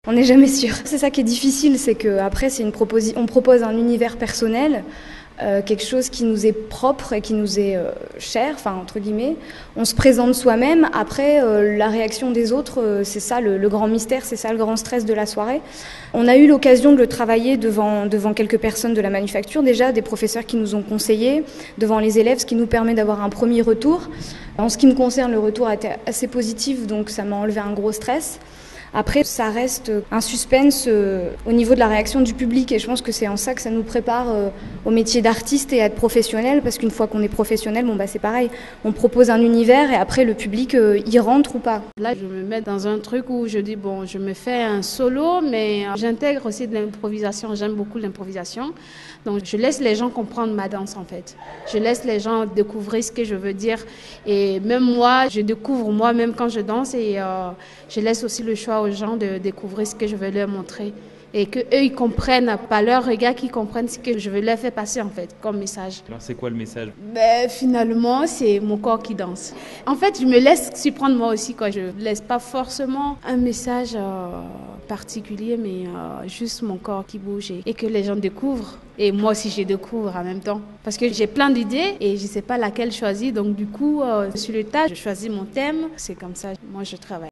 On n'est jamais sûr. C'est ça qui est difficile, c'est qu'après, on propose un univers personnel, quelque chose qui nous est propre et qui nous est cher, enfin entre guillemets. On se présente soi-même. Après, la réaction des autres, c'est ça le grand mystère, c'est ça le grand stress de la soirée. On a eu l'occasion de le travailler devant quelques personnes de la manufacture, déjà des professeurs qui nous ont conseillé, devant les élèves, ce qui nous permet d'avoir un premier retour. En ce qui me concerne, le retour a été assez positif, donc ça m'a enlevé un gros stress. Après, ça reste un suspense au niveau de la réaction du public et je pense que c'est en ça que ça nous prépare au métier d'artiste et à être professionnel parce qu'une fois qu'on est professionnel, c'est pareil. On propose un univers et après le public y rentre ou pas. Là, je me mets dans un truc où je dis, je me fais un solo, mais j'intègre aussi de l'improvisation. J'aime beaucoup l'improvisation. Donc, je laisse les gens comprendre ma danse en fait. Je laisse les gens découvrir ce que je veux dire et même moi, je découvre moi-même quand je danse et je laisse aussi le choix aux gens de découvrir ce que je veux leur montrer et qu'eux ils comprennent par leur regard, qu'ils comprennent ce que je veux leur faire passer en fait comme message. Alors c'est quoi le message? Finalement c'est mon corps qui danse. En fait je me laisse surprendre moi aussi quoi. Je laisse pas forcément un message particulier mais juste mon corps qui bouge et que les gens découvrent et moi aussi je découvre en même temps parce que j'ai plein d'idées et je sais pas laquelle choisir donc du coup sur le tas je choisis mon thème, c'est comme ça moi je travaille.